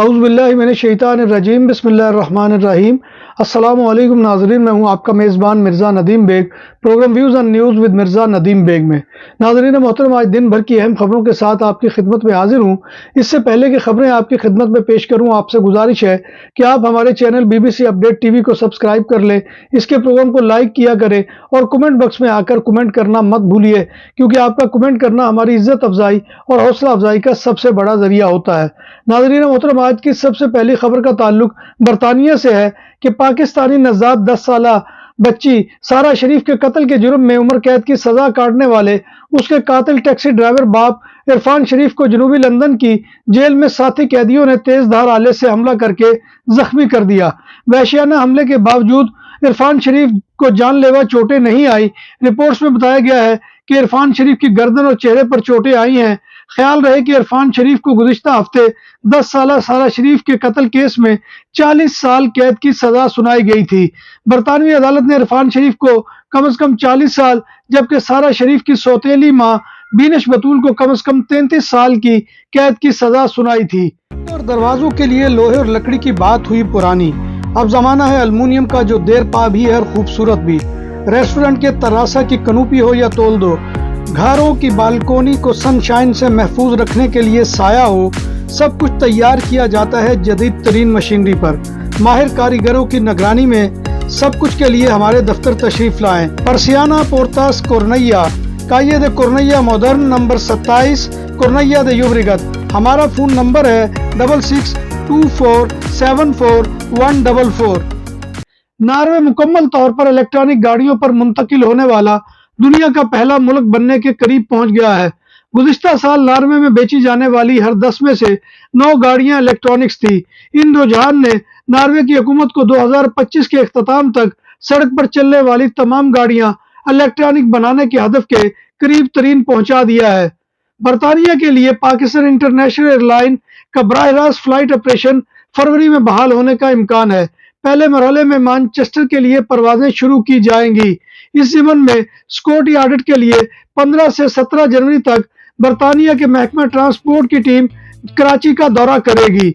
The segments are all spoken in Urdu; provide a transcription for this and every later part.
اعوذ باللہ من الشیطان الرجیم بسم اللہ الرحمن الرحیم۔ السلام علیکم ناظرین، میں ہوں آپ کا میزبان Mirza Nadeem Baig, programme views and news with Mirza Nadeem Baig میں۔ ناظرین محترم، آج دن بھر کی اہم خبروں کے ساتھ آپ کی خدمت میں حاضر ہوں۔ اس سے پہلے کہ خبریں آپ کی خدمت میں پیش کروں، آپ سے گزارش ہے کہ آپ ہمارے channel BBC update T V کو سبسکرائب کر لیں، اس کے پروگرام کو لائک کیا کریں اور کمنٹ باکس میں آ کر کمنٹ کرنا مت بھولیے، کیونکہ آپ کا کمنٹ کرنا ہماری عزت افزائی اور حوصلہ افزائی کا سب سے بڑا ذریعہ ہوتا ہے۔ ناظرین محترم، آج کی سب سے پہلی خبر کا تعلق برطانیہ سے ہے کہ پاکستانی نژاد 10 سالہ بچی سارہ شریف کے قتل کے جرم میں عمر قید کی سزا کاٹنے والے اس کے قاتل ٹیکسی ڈرائیور باپ عرفان شریف کو جنوبی لندن کی جیل میں ساتھی قیدیوں نے تیز دھار آلے سے حملہ کر کے زخمی کر دیا۔ وحشیانہ حملے کے باوجود عرفان شریف کو جان لیوا چوٹیں نہیں آئی۔ رپورٹس میں بتایا گیا ہے کہ عرفان شریف کی گردن اور چہرے پر چوٹیں آئی ہیں۔ خیال رہے کہ عرفان شریف کو گزشتہ ہفتے 10 سالہ سارہ شریف کے قتل کیس میں 40 سال قید کی سزا سنائی گئی تھی۔ برطانوی عدالت نے عرفان شریف کو کم از کم 40 سال جبکہ سارہ شریف کی سوتیلی ماں بینش بطول کو کم از کم 33 سال کی قید کی سزا سنائی تھی۔ اور دروازوں کے لیے لوہے اور لکڑی کی بات ہوئی پرانی، اب زمانہ ہے المونیم کا، جو دیر پا بھی ہے اور خوبصورت بھی۔ ریسٹورنٹ کے تراسا کی کنوپی ہو یا تول دو، گھروں کی بالکونی کو سن شائن سے محفوظ رکھنے کے لیے سایہ ہو، سب کچھ تیار کیا جاتا ہے جدید ترین مشینری پر۔ ماہر کاریگروں کی نگرانی میں سب کچھ کے لیے ہمارے دفتر تشریف لائیں۔ پرسیانہ پورتاس کورنیا، کائے دے کورنیا مودرن، نمبر 27 کورنیا دے یوبریگت۔ ہمارا فون نمبر ہے 6624744144۔ ناروے مکمل طور پر الیکٹرانک گاڑیوں پر منتقل ہونے والا دنیا کا پہلا ملک بننے کے قریب پہنچ گیا ہے۔ گزشتہ سال ناروے میں بیچی جانے والی ہر 10 میں سے 9 گاڑیاں الیکٹرانکس تھی۔ ان رجحان نے ناروے کی حکومت کو 2025 کے اختتام تک سڑک پر چلنے والی تمام گاڑیاں الیکٹرانک بنانے کے ہدف کے قریب ترین پہنچا دیا ہے۔ برطانیہ کے لیے پاکستان انٹرنیشنل ایئر لائن کا براہ راست فلائٹ آپریشن فروری میں بحال ہونے کا امکان ہے۔ پہلے مرحلے میں مانچسٹر کے لیے پروازیں شروع کی جائیں گی۔ اس ضمن میں سیکورٹی آڈٹ کے لیے 15 سے 17 جنوری تک برطانیہ کے محکمہ ٹرانسپورٹ کی ٹیم کراچی کا دورہ کرے گی۔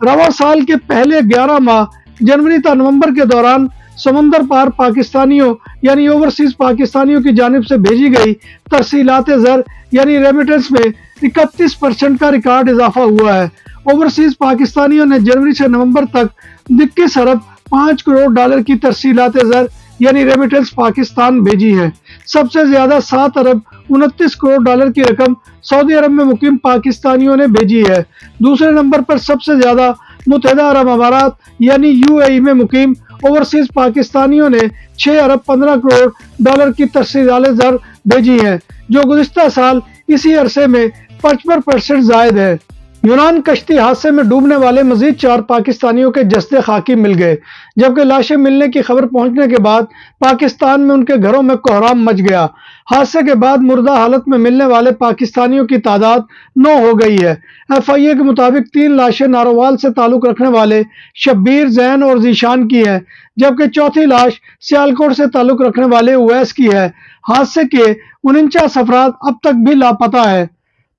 رواں سال کے پہلے 11 ماہ جنوری تا نومبر کے دوران سمندر پار پاکستانیوں یعنی اوورسیز پاکستانیوں کی جانب سے بھیجی گئی ترسیلات زر یعنی ریمیٹنس میں 31% کا ریکارڈ اضافہ ہوا ہے۔ اوورسیز پاکستانیوں نے جنوری سے نومبر تک 21 ارب 5 کروڑ ڈالر کی ترسیلات زر یعنی ریمیٹنس پاکستان بھیجی ہیں۔ سب سے زیادہ 7 ارب 29 کروڑ ڈالر کی رقم سعودی عرب میں مقیم پاکستانیوں نے بھیجی ہے۔ دوسرے نمبر پر سب سے زیادہ متحدہ عرب امارات یعنی UAE میں مقیم اوورسیز پاکستانیوں نے 6 ارب 15 کروڑ ڈالر کی ترسیلات زر بھیجی ہیں، جو گزشتہ سال اسی عرصے میں 55% زائد ہے۔ یونان کشتی حادثے میں ڈوبنے والے مزید 4 پاکستانیوں کے جسد خاکی مل گئے، جبکہ لاشیں ملنے کی خبر پہنچنے کے بعد پاکستان میں ان کے گھروں میں کوہرام مچ گیا۔ حادثے کے بعد مردہ حالت میں ملنے والے پاکستانیوں کی تعداد 9 ہو گئی ہے۔ FIA کے مطابق 3 لاشیں نارووال سے تعلق رکھنے والے شبیر، زین اور ذیشان کی ہیں، جبکہ چوتھی لاش سیالکوٹ سے تعلق رکھنے والے اویس کی ہے۔ حادثے کے 49 افراد اب تک بھی لاپتہ ہیں۔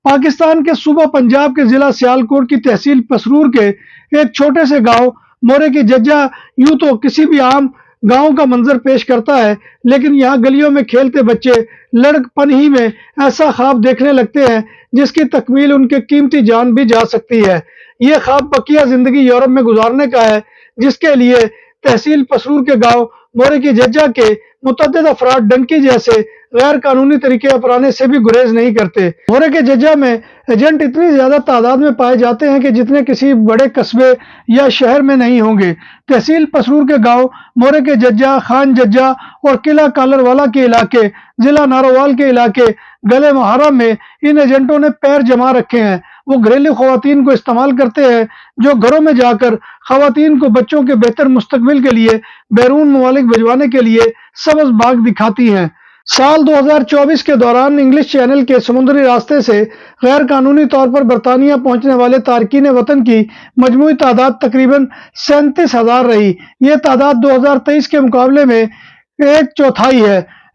پاکستان کے صوبہ پنجاب کے ضلع سیالکوٹ کی تحصیل پسرور کے ایک چھوٹے سے گاؤں مورے کی ججا یوں تو کسی بھی عام گاؤں کا منظر پیش کرتا ہے، لیکن یہاں گلیوں میں کھیلتے بچے لڑک پن ہی میں ایسا خواب دیکھنے لگتے ہیں جس کی تکمیل ان کے قیمتی جان بھی جا سکتی ہے۔ یہ خواب بقیہ زندگی یورپ میں گزارنے کا ہے، جس کے لیے تحصیل پسرور کے گاؤں مورے کی ججا کے متعدد افراد ڈنکی جیسے غیر قانونی طریقے اپنانے سے بھی گریز نہیں کرتے۔ مورے کے ججا میں ایجنٹ اتنی زیادہ تعداد میں پائے جاتے ہیں کہ جتنے کسی بڑے قصبے یا شہر میں نہیں ہوں گے۔ تحصیل پسرور کے گاؤں مورے کے ججا، خان ججا اور قلعہ کالر والا کے علاقے، ضلع نارووال کے علاقے گلے محرہ میں ان ایجنٹوں نے پیر جما رکھے ہیں۔ وہ گھریلو خواتین کو استعمال کرتے ہیں، جو گھروں میں جا کر خواتین کو بچوں کے بہتر مستقبل کے لیے بیرون ممالک بھجوانے کے لیے سبز باغ دکھاتی ہیں۔ سال 2024 کے دوران انگلش چینل کے سمندری راستے سے غیر قانونی طور پر برطانیہ پہنچنے والے تارکین وطن کی مجموعی تعداد تقریباً 37,000 رہی۔ یہ تعداد 2023 کے مقابلے میں 1/4 ہے۔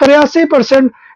83%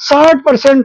60%